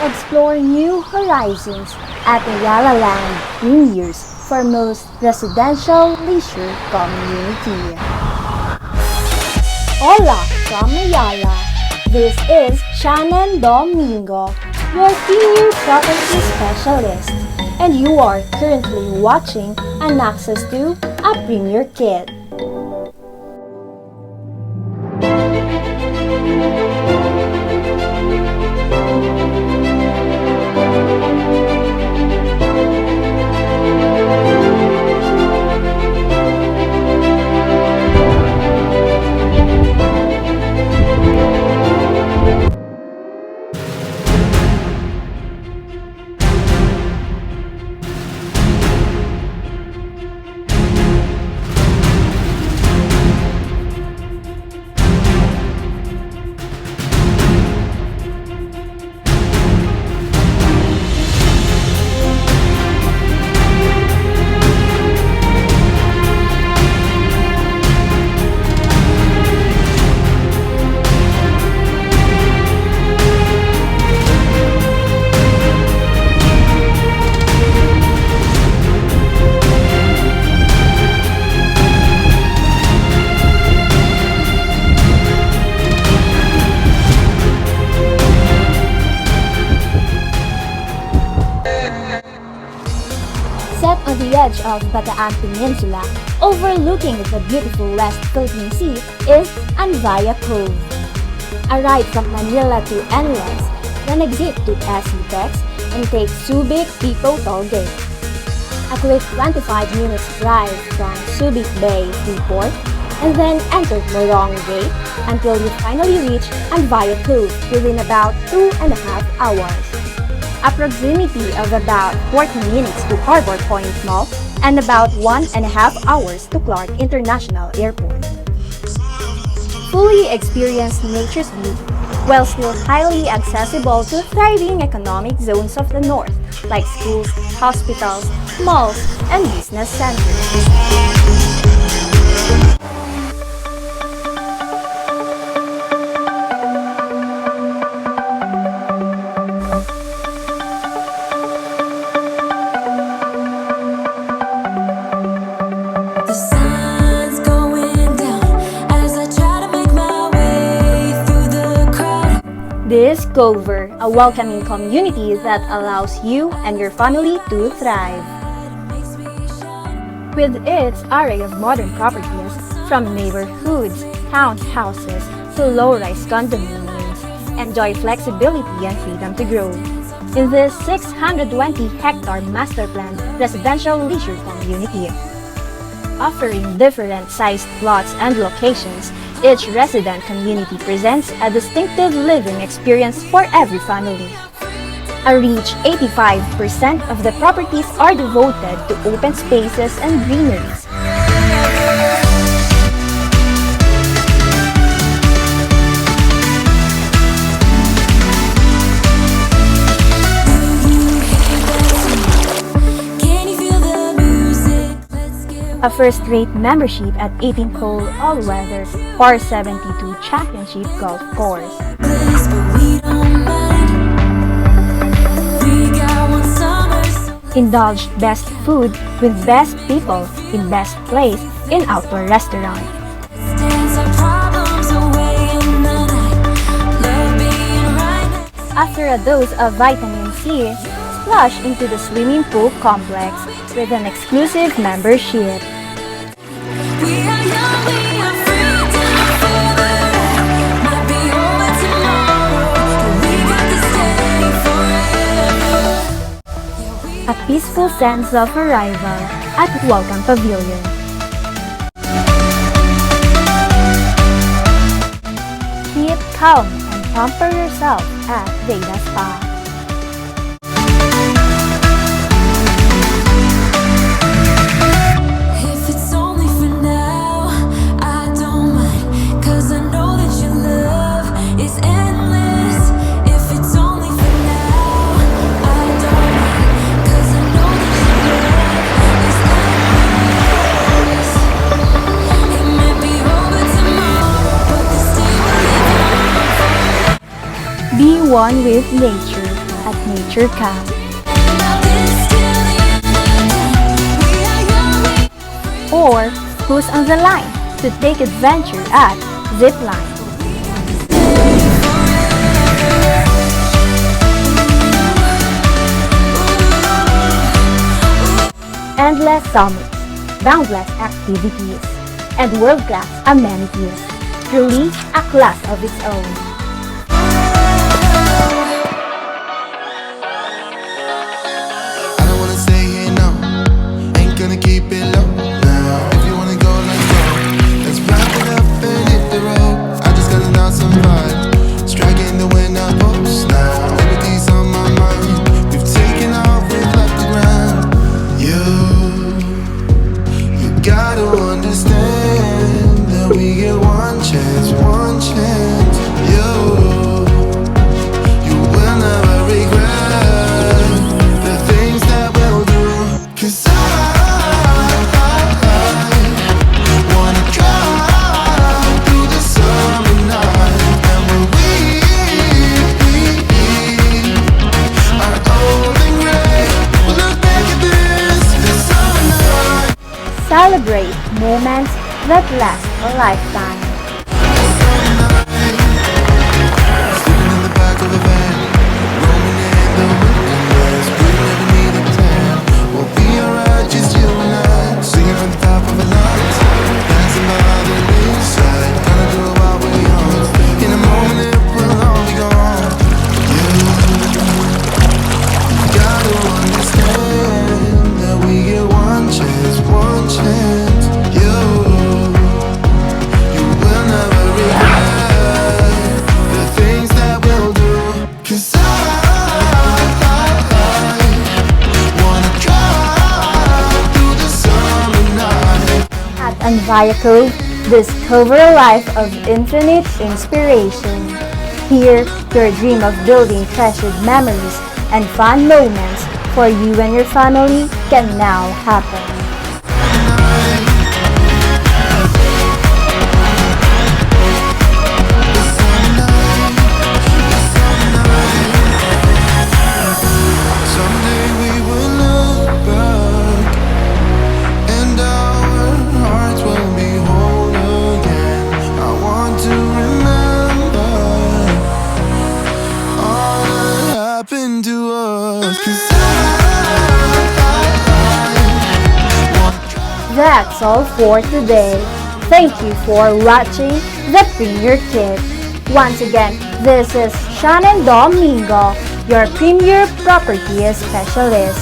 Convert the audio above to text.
Explore new horizons at Ayala Land Premier's foremost residential leisure community. Hola from Ayala. This is Shannon Domingo, your premier property specialist, and you are currently watching an Access to a Premier Kit. Set on the edge of Bataan Peninsula, overlooking the beautiful West Philippine Sea, is Anvaya Cove. A ride from Manila to NLEX, then exit to SETEX and take Subic Pico Toll Gate. A quick 25 minutes drive from Subic Bay Seaport, and then enter Morong Gate until you finally reach Anvaya Cove within about 2.5 hours. A proximity of about 40 minutes to Harbor Point Mall and about 1.5 hours to Clark International Airport. Fully experience nature's beauty while still highly accessible to thriving economic zones of the north like schools, hospitals, malls, and business centers. This Cover, a welcoming community that allows you and your family to thrive. With its array of modern properties, from neighborhoods, townhouses, to low-rise condominiums, enjoy flexibility and freedom to grow. In this 620-hectare masterplanned residential leisure community, offering different sized plots and locations, each resident community presents a distinctive living experience for every family. A rich 85% of the properties are devoted to open spaces and greeneries. A first-rate membership at 18-hole all-weather par 72 championship golf course. Indulge best food with best people in best place in outdoor restaurant. After a dose of vitamin C, splash into the swimming pool complex with an exclusive membership. A peaceful sense of arrival at Welcome Pavilion. Keep calm and pamper yourself at Veda Spa. Be one with nature at nature camp. Or who's on the line to take adventure at Zipline. Endless summits, boundless activities, and world-class amenities. Truly a class of its own. I don't wanna stay here, no. Ain't gonna keep it low. Now, if you wanna go, let's go. Let's wrap it up and hit the road. I just gotta know some vibes. Striking the wind up post now. Liberty's on my mind. We've taken off, we've left the ground. You gotta understand that we get one chance, one chance. You will never regret the things that we'll do. 'Cause I wanna drive through the summer night. And when we are old and gray, we'll look back at this summer night. Celebrate moments that last a lifetime. Sleeping in the back of a van, roaming in the wilderness. We never need a tan. We'll be alright, just you and I. Singing on the top of a lungs, dancing by the riverside. Gonna do what we want. In a moment it will all be gone. You gotta understand that we get one chance, one chance. You will never regret the things that we'll do. 'Cause I wanna drive through the summer night. At Anvaya Cove, discover a life of infinite inspiration. Here, your dream of building treasured memories and fun moments for you and your family can now happen. Someday we will look back and our hearts will be whole again. I want to remember all that happened to us. 'Cause That's all for today. Thank you for watching the Premier Kit. Once again, this is Shannon Domingo, your Premier Property Specialist.